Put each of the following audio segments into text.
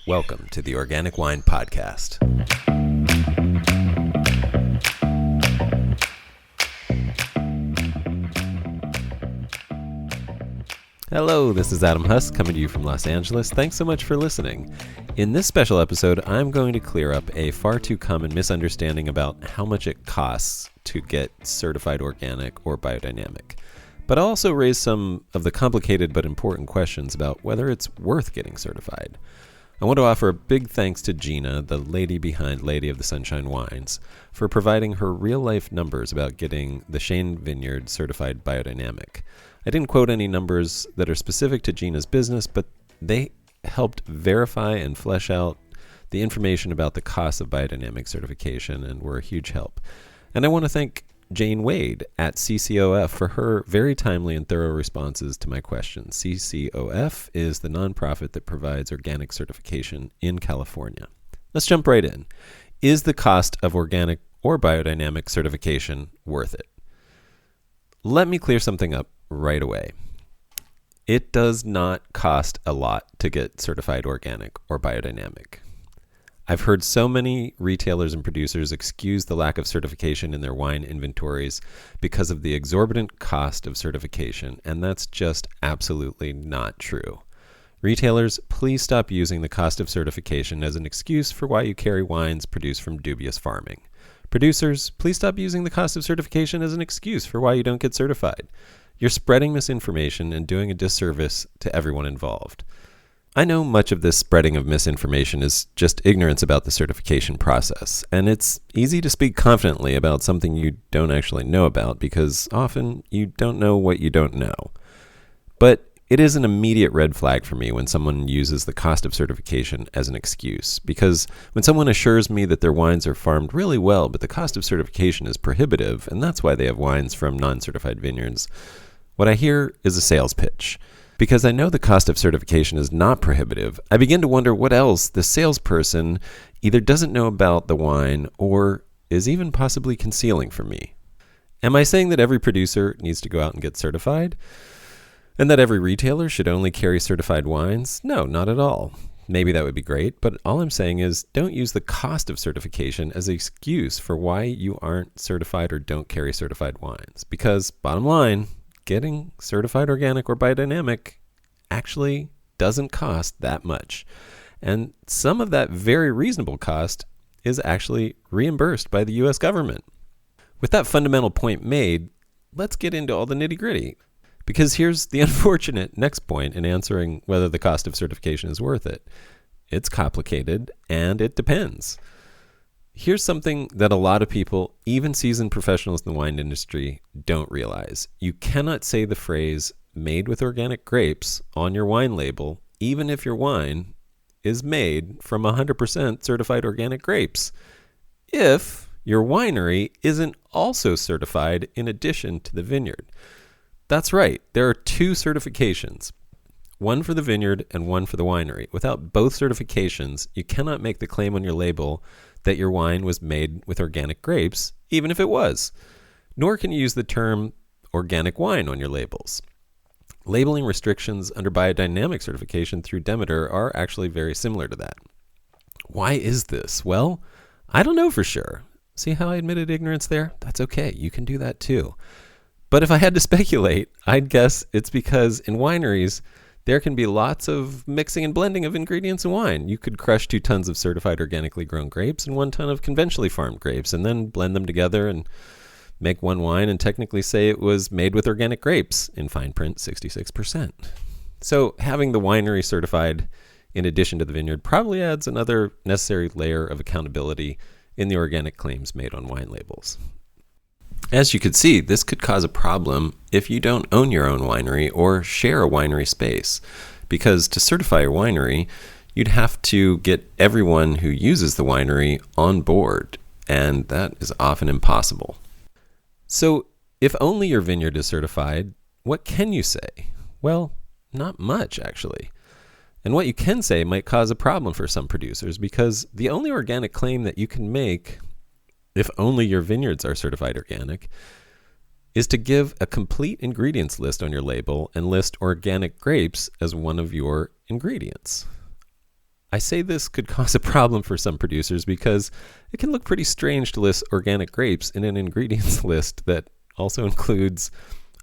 Welcome to the Organic Wine Podcast. Hello, this is Adam Huss coming to you from Los Angeles. Thanks so much for listening. In this special episode, I'm going to clear up a far too common misunderstanding about how much it costs to get certified organic or biodynamic. But I'll also raise some of the complicated but important questions about whether it's worth getting certified. I want to offer a big thanks to Gina, the lady behind Lady of the Sunshine Wines, for providing her real-life numbers about getting the Shane Vineyard certified biodynamic. I didn't quote any numbers that are specific to Gina's business, but they helped verify and flesh out the information about the cost of biodynamic certification and were a huge help. And I want to thank Jane Wade at CCOF for her very timely and thorough responses to my questions. CCOF is the nonprofit that provides organic certification in California. Let's jump right in. Is the cost of organic or biodynamic certification worth it? Let me clear something up right away. It does not cost a lot to get certified organic or biodynamic. I've heard so many retailers and producers excuse the lack of certification in their wine inventories because of the exorbitant cost of certification, and that's just absolutely not true. Retailers, please stop using the cost of certification as an excuse for why you carry wines produced from dubious farming. Producers, please stop using the cost of certification as an excuse for why you don't get certified. You're spreading misinformation and doing a disservice to everyone involved. I know much of this spreading of misinformation is just ignorance about the certification process, and it's easy to speak confidently about something you don't actually know about because often you don't know what you don't know. But it is an immediate red flag for me when someone uses the cost of certification as an excuse, because when someone assures me that their wines are farmed really well, but the cost of certification is prohibitive, and that's why they have wines from non-certified vineyards, what I hear is a sales pitch. Because I know the cost of certification is not prohibitive, I begin to wonder what else the salesperson either doesn't know about the wine or is even possibly concealing from me. Am I saying that every producer needs to go out and get certified? And that every retailer should only carry certified wines? No, not at all. Maybe that would be great, but all I'm saying is don't use the cost of certification as an excuse for why you aren't certified or don't carry certified wines. Because, bottom line, getting certified organic or biodynamic actually doesn't cost that much. And some of that very reasonable cost is actually reimbursed by the U.S. government. With that fundamental point made, let's get into all the nitty-gritty. Because here's the unfortunate next point in answering whether the cost of certification is worth it. It's complicated, and it depends. Here's something that a lot of people, even seasoned professionals in the wine industry, don't realize. You cannot say the phrase "made with organic grapes" on your wine label, even if your wine is made from 100% certified organic grapes, if your winery isn't also certified in addition to the vineyard. That's right, there are two certifications, one for the vineyard and one for the winery. Without both certifications, you cannot make the claim on your label that your wine was made with organic grapes, even if it was. Nor can you use the term organic wine on your labels. Labeling restrictions under biodynamic certification through Demeter are actually very similar to that. Why is this? Well, I don't know for sure. See how I admitted ignorance there? That's okay. You can do that too. But if I had to speculate, I'd guess it's because in wineries, there can be lots of mixing and blending of ingredients in wine. You could crush 2 tons of certified organically grown grapes and 1 ton of conventionally farmed grapes and then blend them together and make one wine and technically say it was made with organic grapes, in fine print 66%. So having the winery certified in addition to the vineyard probably adds another necessary layer of accountability in the organic claims made on wine labels. As you could see, this could cause a problem if you don't own your own winery or share a winery space, because to certify your winery, you'd have to get everyone who uses the winery on board, and that is often impossible. So if only your vineyard is certified, what can you say? Well, not much, actually. And what you can say might cause a problem for some producers, because the only organic claim that you can make, if only your vineyards are certified organic, is to give a complete ingredients list on your label and list organic grapes as one of your ingredients. I say this could cause a problem for some producers because it can look pretty strange to list organic grapes in an ingredients list that also includes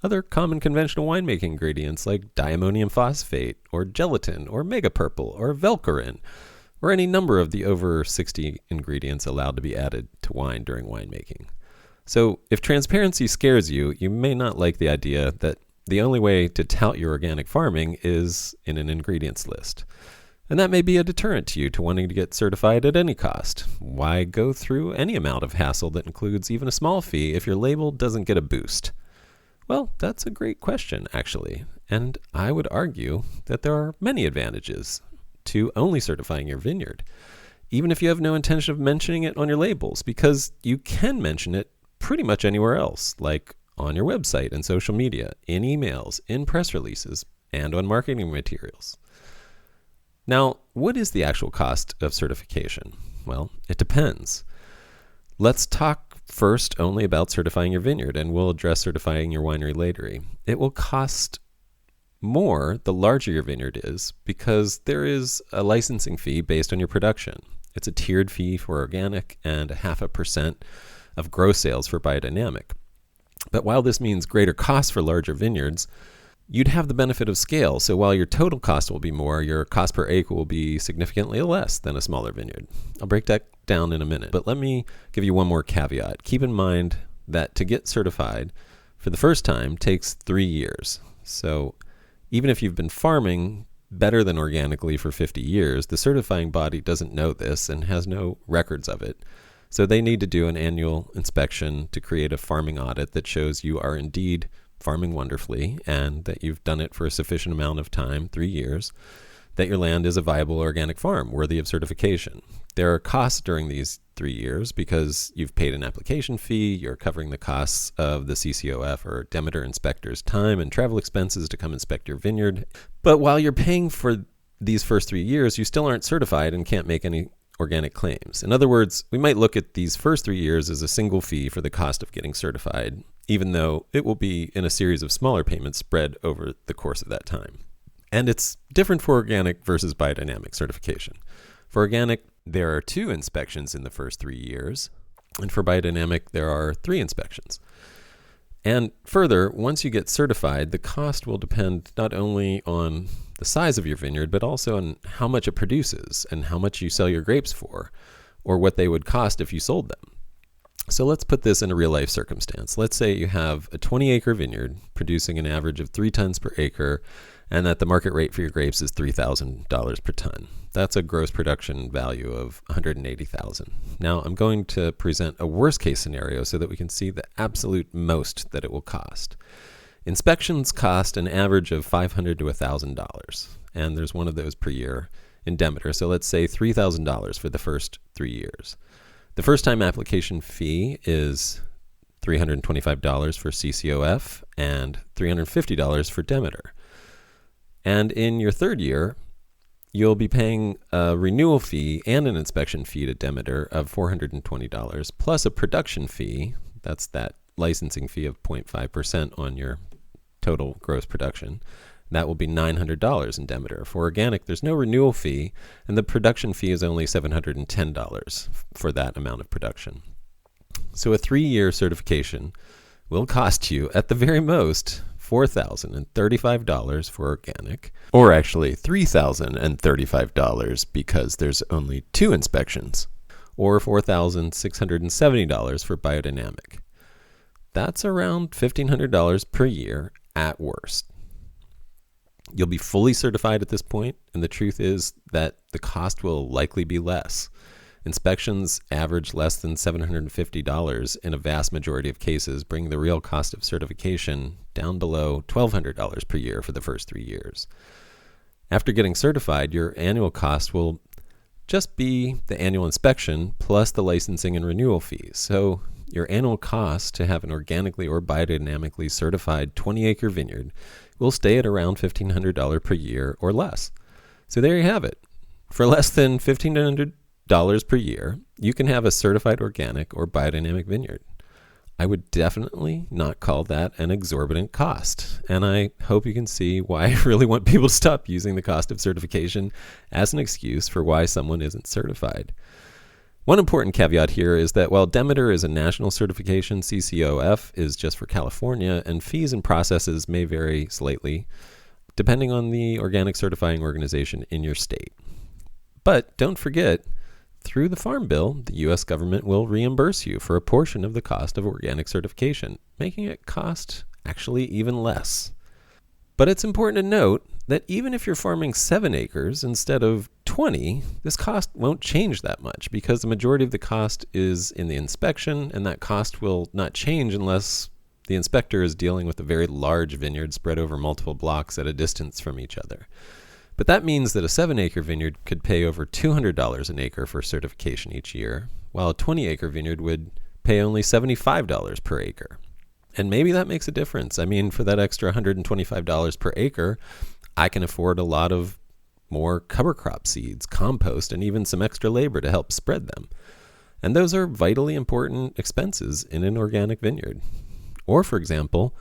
other common conventional winemaking ingredients like diammonium phosphate or gelatin or megapurple or velcorin or any number of the over 60 ingredients allowed to be added to wine during winemaking. So if transparency scares you, you may not like the idea that the only way to tout your organic farming is in an ingredients list. And that may be a deterrent to you to wanting to get certified at any cost. Why go through any amount of hassle that includes even a small fee if your label doesn't get a boost? Well, that's a great question, actually. And I would argue that there are many advantages to only certifying your vineyard, even if you have no intention of mentioning it on your labels, because you can mention it pretty much anywhere else, like on your website and social media, in emails, in press releases, and on marketing materials. Now, what is the actual cost of certification? Well, it depends. Let's talk first only about certifying your vineyard, and we'll address certifying your winery later. It will cost more the larger your vineyard is because there is a licensing fee based on your production. It's a tiered fee for organic and 0.5% of gross sales for biodynamic. But while this means greater costs for larger vineyards, you'd have the benefit of scale. So while your total cost will be more, your cost per acre will be significantly less than a smaller vineyard. I'll break that down in a minute, but let me give you one more caveat. Keep in mind that to get certified for the first time takes 3 years. So even if you've been farming better than organically for 50 years, the certifying body doesn't know this and has no records of it. So they need to do an annual inspection to create a farming audit that shows you are indeed farming wonderfully and that you've done it for a sufficient amount of time, 3 years, that your land is a viable organic farm worthy of certification. There are costs during these 3 years because you've paid an application fee, you're covering the costs of the CCOF or Demeter inspector's time and travel expenses to come inspect your vineyard. But while you're paying for these first 3 years, you still aren't certified and can't make any organic claims. In other words, we might look at these first 3 years as a single fee for the cost of getting certified, even though it will be in a series of smaller payments spread over the course of that time. And it's different for organic versus biodynamic certification. For organic, there are 2 inspections in the first 3 years, and for biodynamic, there are 3 inspections. And further, once you get certified, the cost will depend not only on the size of your vineyard, but also on how much it produces and how much you sell your grapes for, or what they would cost if you sold them. So let's put this in a real life circumstance. Let's say you have a 20-acre vineyard producing an average of 3 tons per acre, and that the market rate for your grapes is $3,000 per ton. That's a gross production value of $180,000. Now I'm going to present a worst case scenario so that we can see the absolute most that it will cost. Inspections cost an average of $500 to $1,000, and there's one of those per year in Demeter. So let's say $3,000 for the first 3 years. The first time application fee is $325 for CCOF and $350 for Demeter. And in your third year, you'll be paying a renewal fee and an inspection fee to Demeter of $420, plus a production fee, that's that licensing fee of 0.5% on your total gross production. That will be $900 in Demeter. For organic, there's no renewal fee, and the production fee is only $710 for that amount of production. So a 3-year certification will cost you, at the very most, $4,035 for organic, or actually $3,035 because there's only 2 inspections, or $4,670 for biodynamic. That's around $1,500 per year at worst. You'll be fully certified at this point, and the truth is that the cost will likely be less. Inspections average less than $750 in a vast majority of cases, bringing the real cost of certification down below $1,200 per year for the first 3 years. After getting certified, your annual cost will just be the annual inspection plus the licensing and renewal fees. So your annual cost to have an organically or biodynamically certified 20-acre vineyard will stay at around $1,500 per year or less. So there you have it. For less than $1,500 per year, you can have a certified organic or biodynamic vineyard. I would definitely not call that an exorbitant cost. And I hope you can see why I really want people to stop using the cost of certification as an excuse for why someone isn't certified. One important caveat here is that while Demeter is a national certification, CCOF is just for California, and fees and processes may vary slightly depending on the organic certifying organization in your state. But don't forget, through the Farm Bill, the U.S. government will reimburse you for a portion of the cost of organic certification, making it cost actually even less. But it's important to note that even if you're farming 7 acres instead of 20, this cost won't change that much because the majority of the cost is in the inspection, and that cost will not change unless the inspector is dealing with a very large vineyard spread over multiple blocks at a distance from each other. But that means that a 7-acre vineyard could pay over $200 an acre for certification each year, while a 20-acre vineyard would pay only $75 per acre. And maybe that makes a difference. I mean, for that extra $125 per acre, I can afford a lot of more cover crop seeds, compost, and even some extra labor to help spread them. And those are vitally important expenses in an organic vineyard. Or, for example,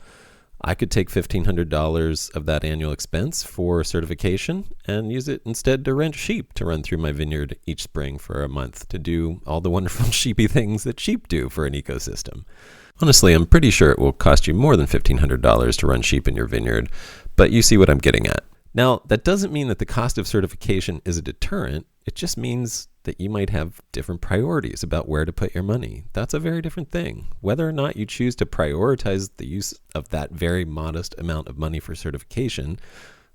I could take $1,500 of that annual expense for certification and use it instead to rent sheep to run through my vineyard each spring for a month to do all the wonderful sheepy things that sheep do for an ecosystem. Honestly, I'm pretty sure it will cost you more than $1,500 to run sheep in your vineyard, but you see what I'm getting at. Now, that doesn't mean that the cost of certification is a deterrent. It just means that you might have different priorities about where to put your money. That's a very different thing. Whether or not you choose to prioritize the use of that very modest amount of money for certification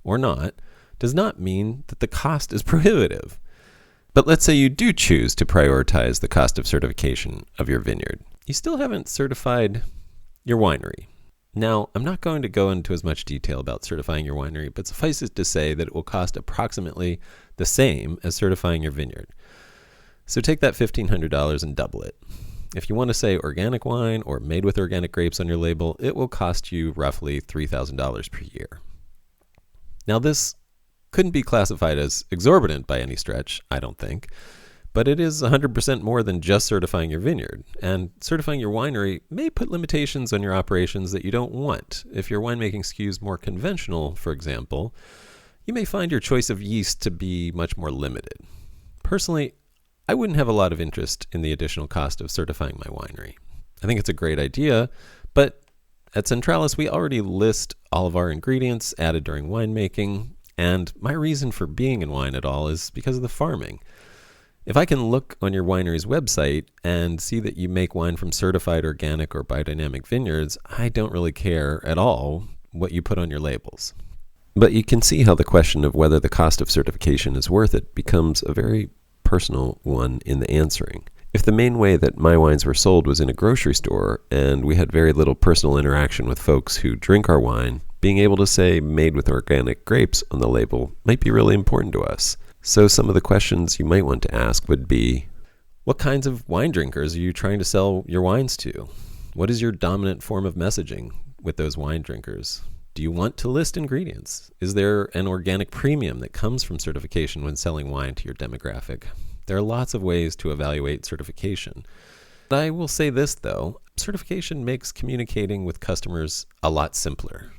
or not does not mean that the cost is prohibitive. But let's say you do choose to prioritize the cost of certification of your vineyard. You still haven't certified your winery. Now, I'm not going to go into as much detail about certifying your winery, but suffice it to say that it will cost approximately the same as certifying your vineyard. So take that $1,500 and double it. If you want to say organic wine or made with organic grapes on your label, it will cost you roughly $3,000 per year. Now, this couldn't be classified as exorbitant by any stretch, I don't think, but it is 100% more than just certifying your vineyard. And certifying your winery may put limitations on your operations that you don't want. If your winemaking skews more conventional, for example, you may find your choice of yeast to be much more limited. Personally, I wouldn't have a lot of interest in the additional cost of certifying my winery. I think it's a great idea, but at Centralis, we already list all of our ingredients added during winemaking, and my reason for being in wine at all is because of the farming. If I can look on your winery's website and see that you make wine from certified organic or biodynamic vineyards, I don't really care at all what you put on your labels. But you can see how the question of whether the cost of certification is worth it becomes a very personal one in the answering. If the main way that my wines were sold was in a grocery store and we had very little personal interaction with folks who drink our wine, being able to say made with organic grapes on the label might be really important to us. So some of the questions you might want to ask would be, what kinds of wine drinkers are you trying to sell your wines to? What is your dominant form of messaging with those wine drinkers? Do you want to list ingredients? Is there an organic premium that comes from certification when selling wine to your demographic? There are lots of ways to evaluate certification. I will say this, though. Certification makes communicating with customers a lot simpler.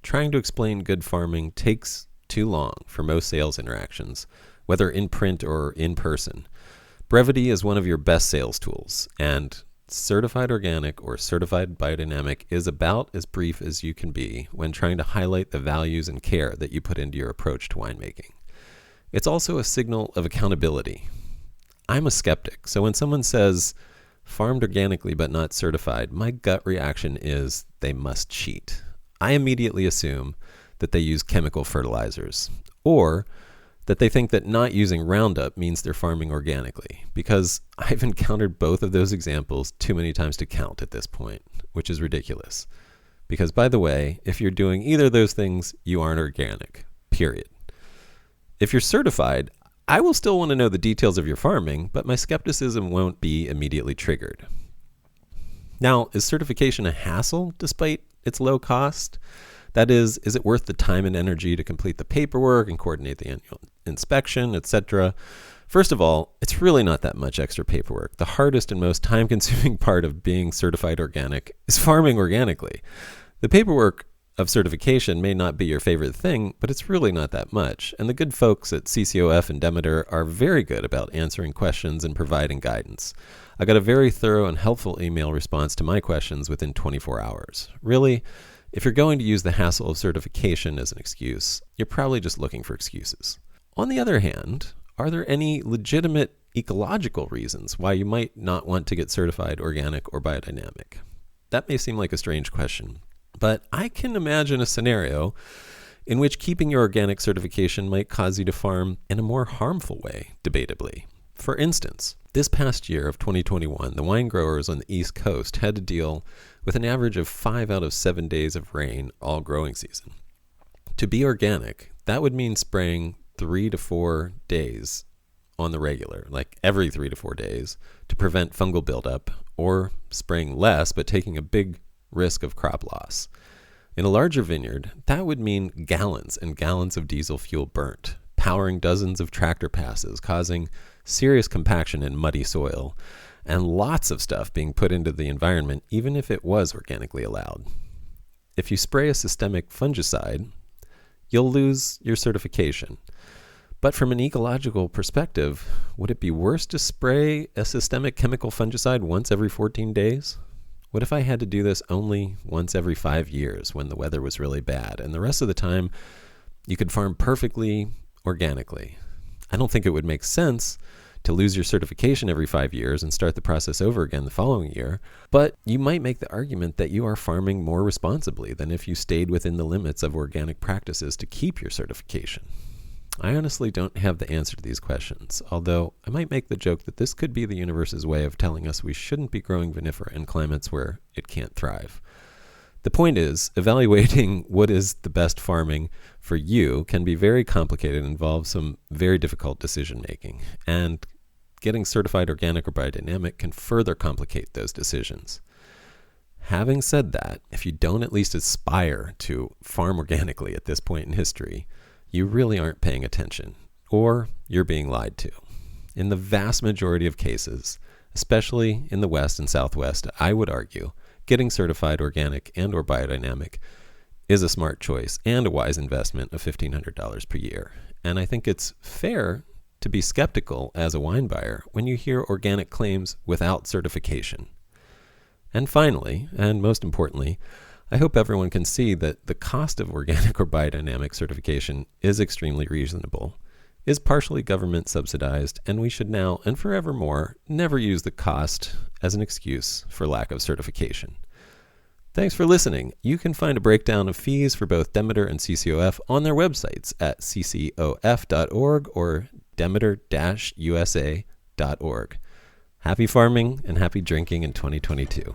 Trying to explain good farming takes too long for most sales interactions, whether in print or in person. Brevity is one of your best sales tools, and certified organic or certified biodynamic is about as brief as you can be when trying to highlight the values and care that you put into your approach to winemaking. It's also a signal of accountability. I'm a skeptic, so when someone says, farmed organically but not certified, my gut reaction is they must cheat. I immediately assume that they use chemical fertilizers, or that they think that not using Roundup means they're farming organically, because I've encountered both of those examples too many times to count at this point, which is ridiculous. Because, by the way, if you're doing either of those things, you aren't organic, period. If you're certified, I will still want to know the details of your farming, but my skepticism won't be immediately triggered. Now, is certification a hassle despite its low cost? That is it worth the time and energy to complete the paperwork and coordinate the annual inspection, etc.? First of all, it's really not that much extra paperwork. The hardest and most time-consuming part of being certified organic is farming organically. The paperwork of certification may not be your favorite thing, but it's really not that much. And the good folks at CCOF and Demeter are very good about answering questions and providing guidance. I got a very thorough and helpful email response to my questions within 24 hours. Really, if you're going to use the hassle of certification as an excuse, you're probably just looking for excuses. On the other hand, are there any legitimate ecological reasons why you might not want to get certified organic or biodynamic? That may seem like a strange question, but I can imagine a scenario in which keeping your organic certification might cause you to farm in a more harmful way, debatably. For instance, this past year of 2021, the wine growers on the East Coast had to deal with an average of 5 out of 7 days of rain all growing season. To be organic, that would mean spraying 3 to 4 days on the regular, like every 3 to 4 days, to prevent fungal buildup, or spraying less but taking a big risk of crop loss. In a larger vineyard, that would mean gallons and gallons of diesel fuel burnt, powering dozens of tractor passes, causing serious compaction in muddy soil, and lots of stuff being put into the environment even if it was organically allowed. If you spray a systemic fungicide, you'll lose your certification. But from an ecological perspective, would it be worse to spray a systemic chemical fungicide once every 14 days? What if I had to do this only once every 5 years when the weather was really bad, and the rest of the time you could farm perfectly organically? I don't think it would make sense to lose your certification every 5 years and start the process over again the following year, but you might make the argument that you are farming more responsibly than if you stayed within the limits of organic practices to keep your certification. I honestly don't have the answer to these questions, although I might make the joke that this could be the universe's way of telling us we shouldn't be growing vinifera in climates where it can't thrive. The point is, evaluating what is the best farming for you can be very complicated and involve some very difficult decision making, and getting certified organic or biodynamic can further complicate those decisions. Having said that, if you don't at least aspire to farm organically at this point in history, you really aren't paying attention, or you're being lied to. In the vast majority of cases, especially in the West and Southwest, I would argue getting certified organic and or biodynamic is a smart choice and a wise investment of $1,500 per year. And I think it's fair to be skeptical as a wine buyer when you hear organic claims without certification. And finally, and most importantly, I hope everyone can see that the cost of organic or biodynamic certification is extremely reasonable, is partially government subsidized, and we should now and forevermore never use the cost as an excuse for lack of certification. Thanks for listening. You can find a breakdown of fees for both Demeter and CCOF on their websites at ccof.org or demeter-usa.org. Happy farming and happy drinking in 2022.